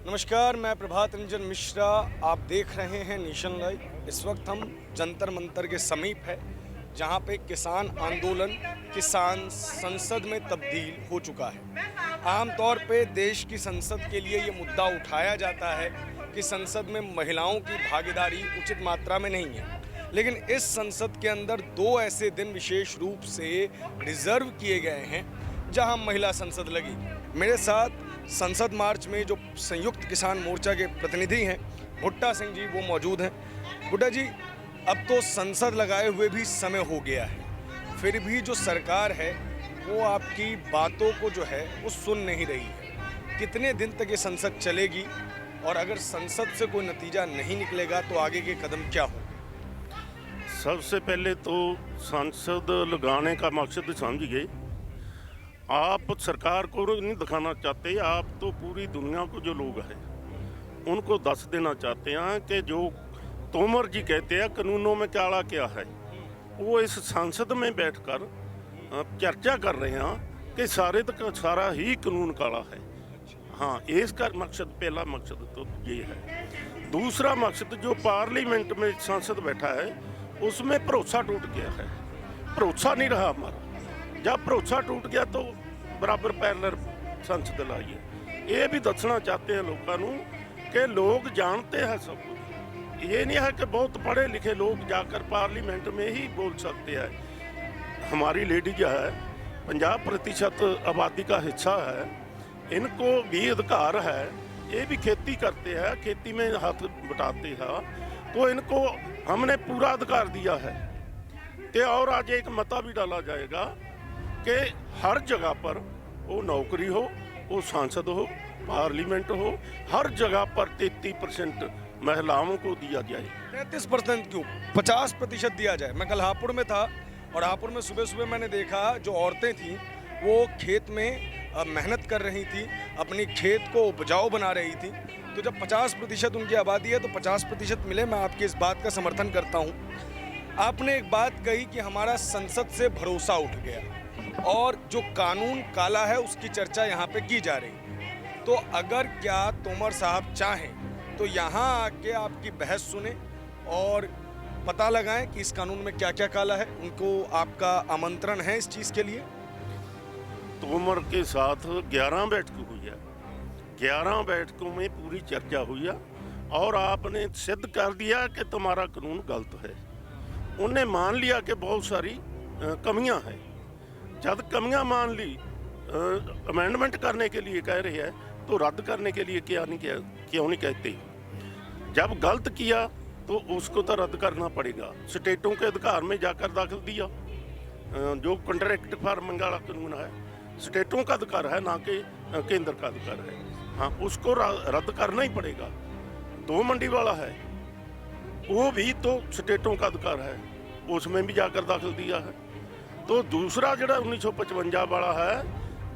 नमस्कार, मैं प्रभात रंजन मिश्रा। आप देख रहे हैं नेशन लाइव। इस वक्त हम जंतर मंतर के समीप है, जहां पे किसान आंदोलन किसान संसद में तब्दील हो चुका है। आमतौर पे देश की संसद के लिए ये मुद्दा उठाया जाता है कि संसद में महिलाओं की भागीदारी उचित मात्रा में नहीं है, लेकिन इस संसद के अंदर दो ऐसे दिन विशेष रूप से रिजर्व किए गए हैं जहां महिला संसद लगी। मेरे साथ संसद मार्च में जो संयुक्त किसान मोर्चा के प्रतिनिधि हैं भुट्टा सिंह जी, वो मौजूद हैं। भुट्टा जी, अब तो संसद लगाए हुए भी समय हो गया है, फिर भी जो सरकार है वो आपकी बातों को जो है वो सुन नहीं रही है। कितने दिन तक ये संसद चलेगी, और अगर संसद से कोई नतीजा नहीं निकलेगा तो आगे के कदम क्या हो? सबसे पहले तो संसद लगाने का मकसद समझिए। आप सरकार को नहीं दिखाना चाहते, आप तो पूरी दुनिया को जो लोग हैं उनको दस देना चाहते हैं कि जो तोमर जी कहते हैं कानूनों में काला क्या है, वो इस संसद में बैठकर चर्चा कर रहे हैं कि सारा ही कानून काला है। हाँ, इसका मकसद, पहला मकसद तो ये है। दूसरा मकसद, जो पार्लियामेंट में संसद बैठा है उसमें भरोसा टूट गया है। भरोसा नहीं रहा हमारा। जब भरोसा टूट गया तो बराबर पैरलर संसद लाइए। ये भी दसना चाहते हैं लोगों को कि लोग जानते हैं सब कुछ। ये नहीं है कि बहुत पढ़े लिखे लोग जाकर पार्लियामेंट में ही बोल सकते हैं। हमारी लेडी जो है 50% आबादी का हिस्सा है, इनको भी अधिकार है। ये भी खेती करते हैं, खेती में हाथ बटाते हैं, तो इनको हमने पूरा अधिकार दिया है। कि और आज एक मता भी डाला जाएगा कि हर जगह पर वो नौकरी हो, वो सांसद हो, पार्लियामेंट हो, हर जगह पर 33% महिलाओं को दिया जाए। 33% क्यों, 50% दिया जाए। मैं कल हापुड़ में था और हापुड़ में सुबह सुबह मैंने देखा जो औरतें थीं वो खेत में मेहनत कर रही थी, अपनी खेत को उपजाऊ बना रही थी। तो जब 50% उनकी आबादी है तो 50% मिले, मैं आपकी इस बात का समर्थन करता हूँ। आपने एक बात कही कि हमारा संसद से भरोसा उठ गया और जो कानून काला है उसकी चर्चा यहाँ पे की जा रही है। तो अगर क्या तोमर साहब चाहें तो यहाँ आके आपकी बहस सुने और पता लगाएं कि इस कानून में क्या क्या काला है, उनको आपका आमंत्रण है इस चीज़ के लिए। तोमर के साथ 11 बैठकें हुई है, 11 बैठकों में पूरी चर्चा हुई है और आपने सिद्ध कर दिया कि तुम्हारा कानून गलत है। उन्हें मान लिया कि बहुत सारी कमियां हैं। जब कमियां मान ली, अमेंडमेंट करने के लिए कह रहे हैं, तो रद्द करने के लिए क्यों नहीं कहते? जब गलत किया तो उसको तो रद्द करना पड़ेगा। स्टेटों के अधिकार में जाकर दाखिल दिया। जो कॉन्ट्रैक्ट फार्मिंग वाला कानून है स्टेटों का अधिकार है, ना कि केंद्र का अधिकार है। हाँ, उसको रद्द करना ही पड़ेगा। दो मंडी वाला है, वो भी तो स्टेटों का अधिकार है, उसमें भी जाकर दाखिल दिया है। तो दूसरा जो 1955 वाला है,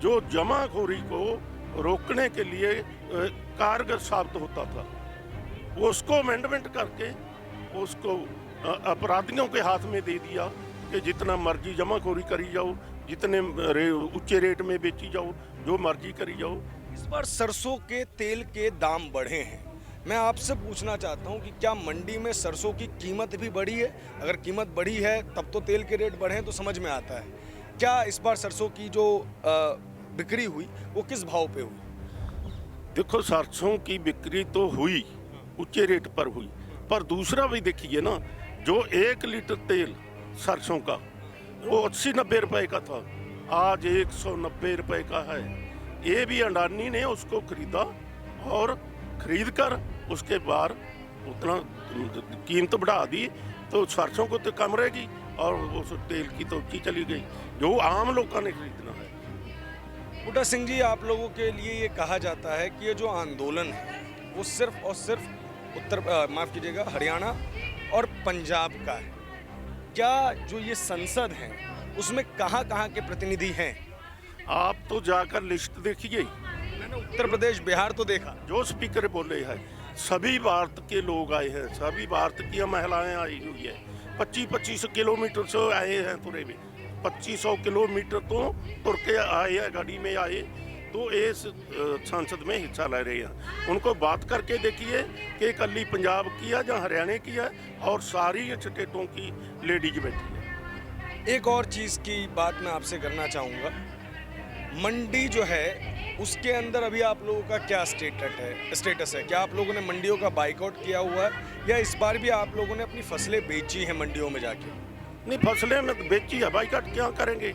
जो जमाखोरी को रोकने के लिए कारगर साबित होता था, उसको अमेंडमेंट करके उसको अपराधियों के हाथ में दे दिया कि जितना मर्जी जमाखोरी करी जाओ, जितने ऊंचे रेट में बेची जाओ, जो मर्जी करी जाओ। इस बार सरसों के तेल के दाम बढ़े हैं। मैं आपसे पूछना चाहता हूं कि क्या मंडी में सरसों की कीमत भी बढ़ी है? अगर कीमत बढ़ी है तब तो तेल के रेट बढ़े तो समझ में आता है। क्या इस बार सरसों की जो बिक्री हुई वो किस भाव पे हुई? देखो, सरसों की बिक्री तो हुई, ऊंचे रेट पर हुई, पर दूसरा भी देखिए ना, जो 1 लीटर तेल सरसों का वो 80-90 रुपए का था, आज 190 रुपए का है। ये भी अडानी ने उसको खरीदा और खरीद कर उसके बाद उतना कीमत बढ़ा दी, तो सरसों को तो कम रहेगी और उस तेल की तो ऊँची चली गई, जो आम लोगों ने खरीदना है। भुट्टा सिंह जी, आप लोगों के लिए ये कहा जाता है कि ये जो आंदोलन है वो सिर्फ और सिर्फ माफ़ कीजिएगा, हरियाणा और पंजाब का है। क्या जो ये संसद है उसमें कहाँ कहाँ के प्रतिनिधि हैं? आप तो जाकर लिस्ट देखिए। मैंने उत्तर प्रदेश, बिहार तो देखा। जो स्पीकर बोले हैं सभी भारत के लोग आए हैं, सभी भारत की महिलाएं आई हुई है। 25-25 किलोमीटर से आए हैं तुरे में, 2500 किलोमीटर तो तुर के आए हैं, गाड़ी में आए। तो इस संसद में हिस्सा ले रहे हैं। उनको बात करके देखिए कि कली पंजाब की है या हरियाणा की है, और सारी स्टेटों की लेडीज बैठी है। एक और चीज़ की बात मैं आपसे करना चाहूँगा, मंडी जो है उसके अंदर अभी आप लोगों का क्या स्टेटस है? क्या आप लोगों ने मंडियों का बाइकआउट किया हुआ है, या इस बार भी आप लोगों ने अपनी फसलें बेची हैं मंडियों में जाके? नहीं, फसलें में तो बेची है, बाइकाट क्या करेंगे?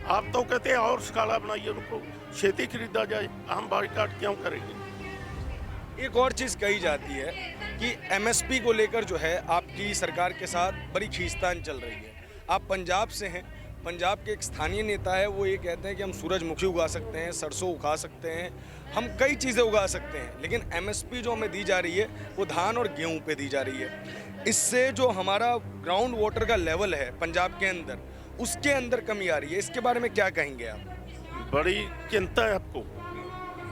आप तो कहते हैं और स्काला बनाइए, उनको खेती खरीदा जाए, हम बाइकाट क्यों करेंगे? एक और चीज़ कही जाती है कि एमएसपी को लेकर जो है आपकी सरकार के साथ बड़ी खींचतान चल रही है। आप पंजाब से हैं, पंजाब के एक स्थानीय नेता है, वो ये कहते हैं कि हम सूरजमुखी उगा सकते हैं, सरसों उगा सकते हैं, हम कई चीज़ें उगा सकते हैं, लेकिन एमएसपी जो हमें दी जा रही है वो धान और गेहूं पे दी जा रही है। इससे जो हमारा ग्राउंड वाटर का लेवल है पंजाब के अंदर, उसके अंदर कमी आ रही है। इसके बारे में क्या कहेंगे आप? बड़ी चिंता है आपको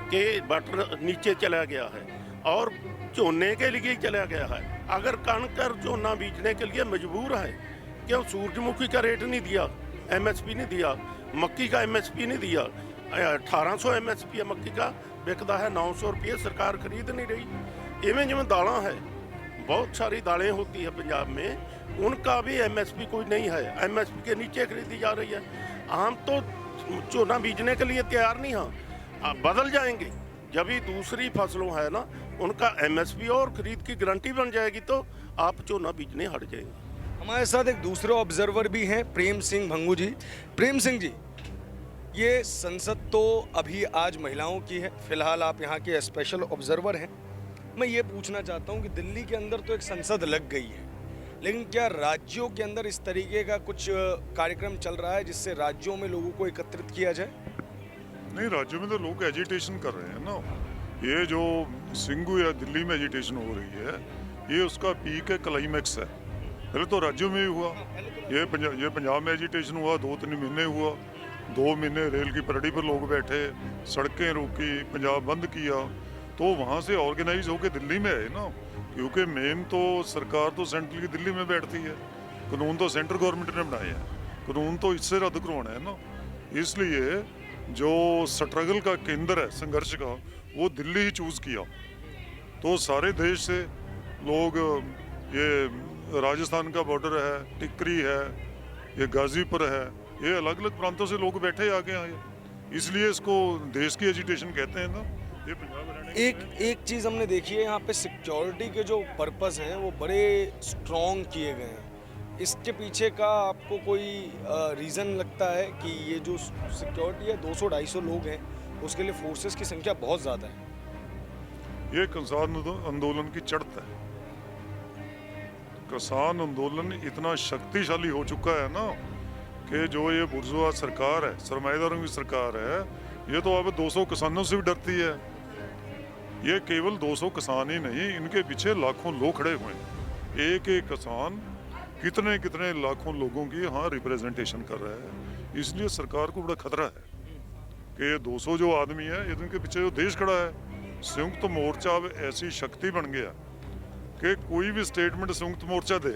कि वाटर नीचे चला गया है और झोने के लिए चला गया है। अगर कणक और झोना बीजने के लिए मजबूर है, क्यों सूरजमुखी का रेट नहीं दिया, एमएसपी नहीं दिया, मक्की का एमएसपी नहीं दिया? 1800 एमएसपी है मक्की का, बिकता है 900 रुपये, सरकार खरीद नहीं रही। इवें जिवें दालें है, बहुत सारी दालें होती है पंजाब में, उनका भी एमएसपी कोई नहीं है, एमएसपी के नीचे खरीदी जा रही है। हम तो झोना बीजने के लिए तैयार नहीं हैं, बदल जाएंगे जब भी दूसरी फसलों है ना उनका एमएसपी और खरीद की गारंटी बन जाएगी तो आप झोना बीजने हट जाएंगे। हमारे साथ एक दूसरे ऑब्जर्वर भी हैं, प्रेम सिंह भंगू जी। प्रेम सिंह जी, ये संसद तो अभी आज महिलाओं की है, फिलहाल आप यहाँ के स्पेशल ऑब्जर्वर हैं। मैं ये पूछना चाहता हूँ कि दिल्ली के अंदर तो एक संसद लग गई है, लेकिन क्या राज्यों के अंदर इस तरीके का कुछ कार्यक्रम चल रहा है जिससे राज्यों में लोगों को एकत्रित किया जाए? नहीं, राज्यों में तो लोग एजिटेशन कर रहे हैं ना। ये जो सिंगू या दिल्ली में एजिटेशन हो रही है, ये उसका पीक है, क्लाइमैक्स है। पहले तो राज्यों में ही हुआ, ये पंजाब में एजिटेशन हुआ, 2-3 महीने हुआ, 2 महीने रेल की पटड़ी पर लोग बैठे, सड़कें रोकी, पंजाब बंद किया, तो वहाँ से ऑर्गेनाइज होकर दिल्ली में आए ना। क्योंकि मेन तो सरकार तो सेंट्रल की दिल्ली में बैठती है, कानून तो सेंट्रल गवर्नमेंट ने बनाए हैं, कानून तो इससे रद्द करवाना है ना। इसलिए जो स्ट्रगल का केंद्र है संघर्ष का, वो दिल्ली ही चूज़ किया। तो सारे देश से लोग, ये राजस्थान का बॉर्डर है, टिकरी है, ये गाजीपुर है, ये अलग अलग प्रांतों से लोग बैठे आगे आए, इसलिए इसको देश की एजिटेशन कहते हैं ना। ये पंजाब एक चीज़ हमने देखी है, यहाँ पे सिक्योरिटी के जो पर्पस हैं वो बड़े स्ट्रॉन्ग किए गए हैं। इसके पीछे का आपको कोई रीज़न लगता है कि ये जो सिक्योरिटी है 200-250 लोग हैं, उसके लिए फोर्सेस की संख्या बहुत ज़्यादा है? ये किसान आंदोलन की चढ़त है। किसान आंदोलन इतना शक्तिशाली हो चुका है ना कि जो ये बुर्जुआ सरकार है, सरमाएदारों की सरकार है, ये तो अब 200 किसानों से भी डरती है। ये केवल 200 किसान ही नहीं, इनके पीछे लाखों लोग खड़े हुए हैं। एक एक किसान कितने कितने लाखों लोगों की यहाँ रिप्रेजेंटेशन कर रहा है। इसलिए सरकार को बड़ा खतरा है कि ये 200 जो आदमी है, ये इनके पीछे जो देश खड़ा है। संयुक्त मोर्चा अब ऐसी शक्ति बन गया कि कोई भी स्टेटमेंट संयुक्त मोर्चा दे,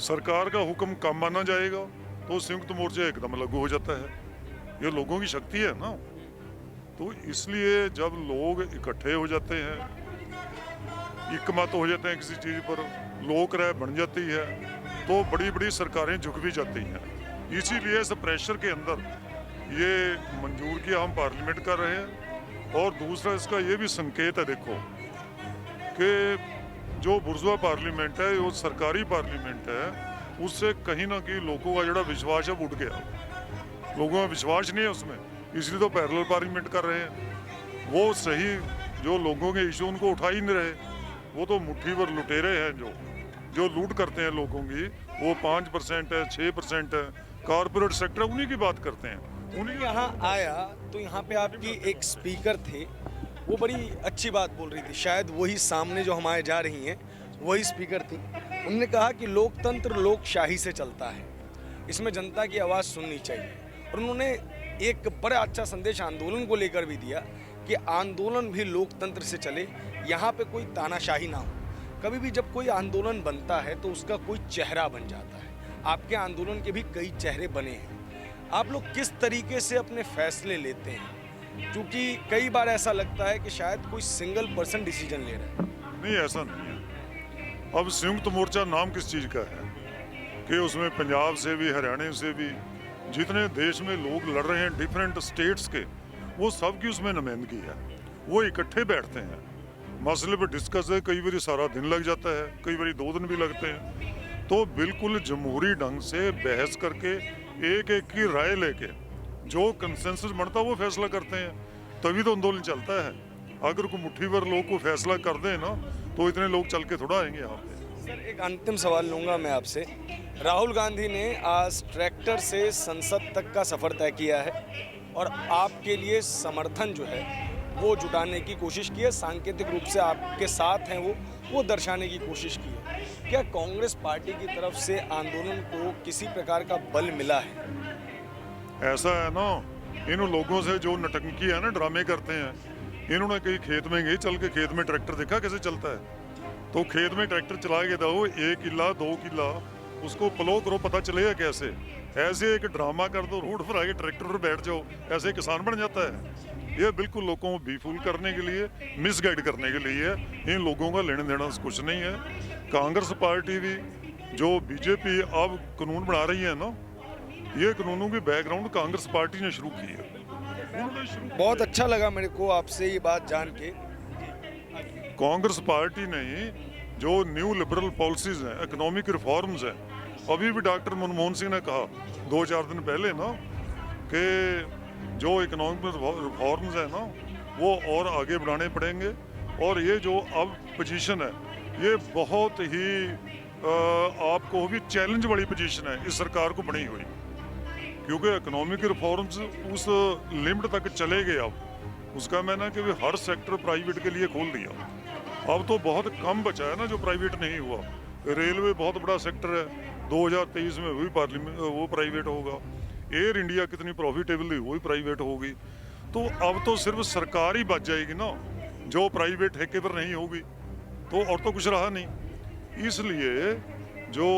सरकार का हुक्म काम माना जाएगा तो संयुक्त मोर्चा एकदम लागू हो जाता है। ये लोगों की शक्ति है ना। तो इसलिए जब लोग इकट्ठे हो जाते हैं, एकमत हो जाते हैं किसी चीज़ पर, लोक राय बन जाती है, तो बड़ी बड़ी सरकारें झुक भी जाती हैं। इसीलिए इस प्रेशर के अंदर ये मंजूर किया, हम पार्लियामेंट कर रहे हैं। और दूसरा इसका ये भी संकेत है, देखो कि जो बुर्जुआ पार्लियामेंट है, वो सरकारी पार्लियामेंट है, उससे कहीं ना कहीं लोगों का जोड़ा विश्वास है उठ गया। लोगों का विश्वास नहीं है उसमें, इसलिए तो पैरेलल पार्लियामेंट कर रहे हैं। वो सही जो लोगों के इशू उनको उठा ही नहीं रहे, वो तो मुट्ठी भर लुटेरे हैं जो लूट करते हैं लोगों की। वो 5% है, 6% है, कॉर्पोरेट सेक्टर, उन्हीं की बात करते हैं। उन्हीं यहाँ आया तो यहाँ पे आपकी एक स्पीकर थे, वो बड़ी अच्छी बात बोल रही थी, शायद वही सामने जो हमारे जा रही हैं वही स्पीकर थी। उन्होंने कहा कि लोकतंत्र लोकशाही से चलता है, इसमें जनता की आवाज़ सुननी चाहिए। और उन्होंने एक बड़ा अच्छा संदेश आंदोलन को लेकर भी दिया कि आंदोलन भी लोकतंत्र से चले, यहाँ पे कोई तानाशाही ना हो। कभी भी जब कोई आंदोलन बनता है तो उसका कोई चेहरा बन जाता है। आपके आंदोलन के भी कई चेहरे बने हैं। आप लोग किस तरीके से अपने फैसले लेते हैं? क्योंकि कई बार ऐसा लगता है कि शायद कोई सिंगल पर्सन डिसीजन ले रहा है। नहीं, ऐसा नहीं है। अब संयुक्त मोर्चा नाम किस चीज़ का है कि उसमें पंजाब से भी, हरियाणा से भी, जितने देश में लोग लड़ रहे हैं डिफरेंट स्टेट्स के, वो सब की उसमें नुमाइंदगी है। वो इकट्ठे बैठते हैं, मसले पर डिस्कस है, कई बार सारा दिन लग जाता है, कई बार 2 दिन भी लगते हैं। तो बिल्कुल जमहूरी ढंग से बहस करके एक एक की राय लेके जो कंसेंसस बनता है वो फैसला करते हैं, तभी तो आंदोलन चलता है। अगर कोई मुट्ठी भर लोग को फैसला कर दें ना, तो इतने लोग चल के थोड़ा आएंगे यहाँ पे। सर, एक अंतिम सवाल लूंगा मैं आपसे। राहुल गांधी ने आज ट्रैक्टर से संसद तक का सफर तय किया है और आपके लिए समर्थन जो है वो जुटाने की कोशिश की है, सांकेतिक रूप से आपके साथ हैं वो दर्शाने की कोशिश की है। क्या कांग्रेस पार्टी की तरफ से आंदोलन को किसी प्रकार का बल मिला है? ऐसा है ना, इन लोगों से जो नटंकी है ना, ड्रामे करते हैं, इन्होंने कहीं खेत में गए, चल के खेत में ट्रैक्टर देखा कैसे चलता है, तो खेत में ट्रैक्टर चला के दो 1 किला 2 किला, उसको प्लो करो, पता चलेगा कैसे। ऐसे एक ड्रामा कर दो, रोड पर आके ट्रैक्टर पर बैठ जाओ, ऐसे किसान बन जाता है। ये बिल्कुल लोगों को बीफूल करने के लिए, मिसगाइड करने के लिए है। इन लोगों का लेने देना कुछ नहीं है। कांग्रेस पार्टी भी, जो बीजेपी अब कानून बना रही है ना, ये कानूनों की बैकग्राउंड कांग्रेस पार्टी ने शुरू की है। बहुत अच्छा लगा मेरे को आपसे ये बात जान के। कांग्रेस पार्टी ने ही जो न्यू लिबरल पॉलिसीज हैं, इकोनॉमिक रिफॉर्म्स हैं, अभी भी डॉक्टर मनमोहन सिंह ने कहा 2-4 दिन पहले ना कि जो इकोनॉमिक रिफॉर्म्स हैं ना, वो और आगे बढ़ाने पड़ेंगे। और ये जो अब पोजीशन है, ये बहुत ही आपको भी चैलेंज वाली पोजीशन है इस सरकार को बनी हुई, क्योंकि इकोनॉमिक रिफॉर्म्स उस लिमिट तक चले गए। अब उसका मैंने कि हर सेक्टर प्राइवेट के लिए खोल दिया। अब तो बहुत कम बचा है ना जो प्राइवेट नहीं हुआ। रेलवे बहुत बड़ा सेक्टर है, 2023 में वही पार्लियामेंट वो प्राइवेट होगा। एयर इंडिया कितनी प्रॉफिटेबल थी, वही प्राइवेट होगी। तो अब तो सिर्फ सरकार ही बच जाएगी ना, जो प्राइवेट ठेके पर नहीं होगी, तो और तो कुछ रहा नहीं। इसलिए जो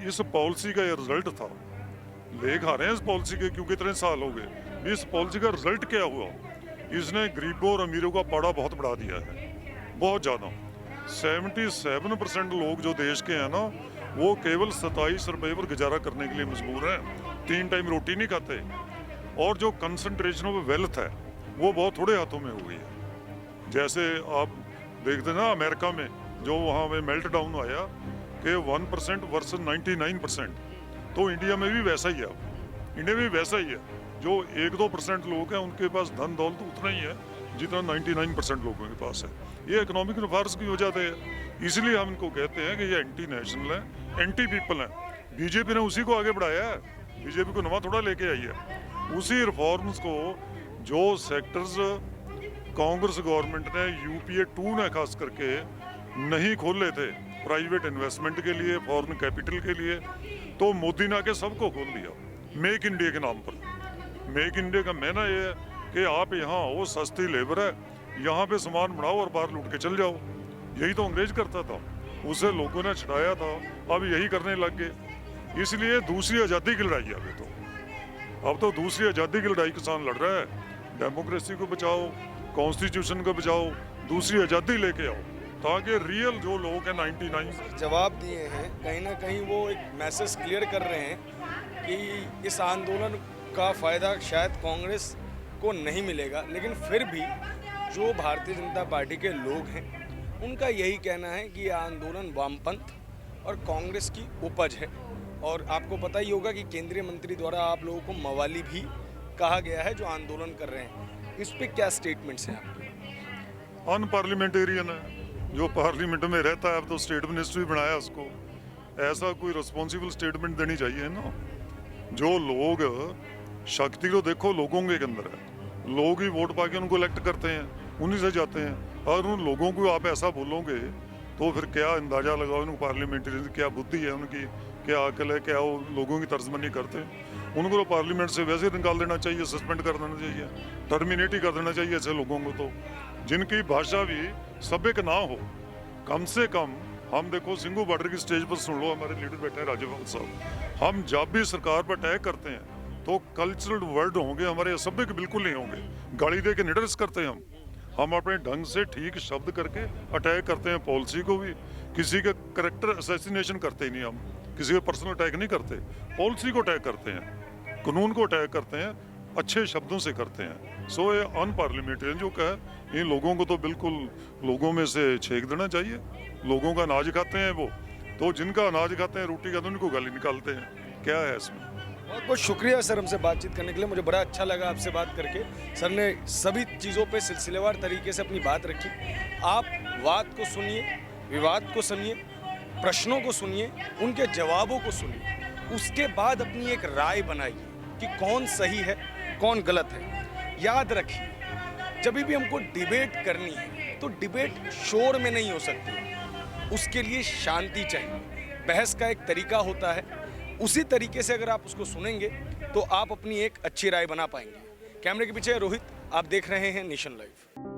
इस पॉलिसी का ये रिजल्ट था, लेख आ रहे हैं इस पॉलिसी के, क्योंकि इतने साल हो गए। इस पॉलिसी का रिजल्ट क्या हुआ? इसने गरीबों और अमीरों का पाड़ा बहुत बढ़ा दिया है, बहुत ज़्यादा। 77% लोग जो देश के हैं ना, वो केवल 27 रुपये पर गुजारा करने के लिए मजबूर हैं, 3 टाइम रोटी नहीं खाते। और जो कंसंट्रेशन ऑफ वेल्थ है, वो बहुत थोड़े हाथों में हो गई है। जैसे आप देखते ना अमेरिका में, जो वहाँ पे मेल्ट डाउन आया कि 1% वर्सेस 99%, तो इंडिया में भी वैसा ही है। इंडिया में भी वैसा ही है। जो 1-2% लोग हैं, उनके पास धन दौलत उतना ही है जितना 99% लोगों के पास है। ये इकोनॉमिक रिफॉर्म्स की वजह से है। इसलिए हम इनको कहते हैं कि ये एंटी नेशनल है, एंटी पीपल है। बीजेपी ने उसी को आगे बढ़ाया है, बीजेपी को नवा थोड़ा लेके आई है। उसी रिफॉर्म्स को जो सेक्टर्स कांग्रेस गवर्नमेंट ने UPA 2 ने खास करके नहीं खोले थे प्राइवेट इन्वेस्टमेंट के लिए, फॉरेन कैपिटल के लिए, तो मोदी ने आके सबको खोल दिया मेक इंडिया के नाम पर। मेक इंडिया का मायना ये है कि आप यहाँ आओ, सस्ती लेबर है, यहाँ पे सामान बनाओ और बाहर लूट के चल जाओ। यही तो अंग्रेज करता था, उसे लोगों ने छुड़ाया था, अब यही करने लग गए। इसलिए दूसरी आज़ादी की लड़ाई है अब तो दूसरी आज़ादी की लड़ाई किसान लड़ रहा है। डेमोक्रेसी को बचाओ, कॉन्स्टिट्यूशन को बचाओ, दूसरी आज़ादी लेके आओ, ताकि रियल जो लोग हैं 99 जवाब दिए हैं। कहीं ना कहीं वो एक मैसेज क्लियर कर रहे हैं कि इस आंदोलन का फ़ायदा शायद कांग्रेस को नहीं मिलेगा, लेकिन फिर भी जो भारतीय जनता पार्टी के लोग हैं, उनका यही कहना है कि यह आंदोलन वामपंथ और कांग्रेस की उपज है। और आपको पता ही होगा कि केंद्रीय मंत्री द्वारा आप लोगों को मवाली भी कहा गया है जो आंदोलन कर रहे हैं। इस पे क्या स्टेटमेंट्स हैं आपके? अनपार्लियामेंटेरियन है, जो पार्लियामेंट में रहता है, अब तो स्टेट मिनिस्टर भी बनाया उसको। ऐसा कोई रिस्पॉन्सिबल स्टेटमेंट देनी चाहिए ना। जो लोग, शक्ति तो देखो लोगों के अंदर है, लोग ही वोट पाके उनको इलेक्ट करते हैं, उन्हीं से जाते हैं। अगर उन लोगों को आप ऐसा बोलोगे तो फिर क्या अंदाजा लगाओ उनको पार्लियामेंटेरियन क्या बुद्धि है उनकी, क्या अकल है, क्या वो लोगों की तर्जमनी करते हैं। उनको तो पार्लियामेंट से वैसे निकाल देना चाहिए, सस्पेंड कर देना चाहिए, टर्मिनेट ही कर देना चाहिए ऐसे लोगों को। तो जिनकी भाषा भी सभ्य ना हो, कम से कम हम देखो सिंगू बॉर्डर की स्टेज पर सुन लो, हमारे लीडर बैठे हैं राज्यपाल साहब, हम जब भी सरकार पर अटैक करते हैं तो कल्चरल वर्ड होंगे हमारे असभ्य के बिल्कुल नहीं होंगे। गाली दे के निडर्स करते हैं हम अपने ढंग से ठीक शब्द करके अटैक करते हैं पॉलिसी को भी। किसी का करेक्टर असैसिनेशन करते ही नहीं हम, किसी का पर्सनल अटैक नहीं करते, पॉलिसी को अटैक करते हैं, कानून को अटैक करते हैं, अच्छे शब्दों से करते हैं। सो ये अनपार्लियामेंटेरियन जो का है, इन लोगों को तो बिल्कुल लोगों में से छेक देना चाहिए। लोगों का अनाज खाते हैं वो, तो जिनका अनाज खाते हैं रोटी खाते हैं उनको गाली निकालते हैं। क्या है इसमें? बहुत बहुत शुक्रिया सर हमसे बातचीत करने के लिए, मुझे बड़ा अच्छा लगा आपसे बात करके। सर ने सभी चीज़ों पे सिलसिलेवार तरीके से अपनी बात रखी। आप वाद को सुनिए, विवाद को सुनिए, प्रश्नों को सुनिए, उनके जवाबों को सुनिए, उसके बाद अपनी एक राय बनाइए कि कौन सही है कौन गलत है। याद रखिए, जब भी हमको डिबेट करनी है तो डिबेट शोर में नहीं हो सकती, उसके लिए शांति चाहिए। बहस का एक तरीका होता है, उसी तरीके से अगर आप उसको सुनेंगे तो आप अपनी एक अच्छी राय बना पाएंगे। कैमरे के पीछे रोहित, आप देख रहे हैं नेशन लाइव।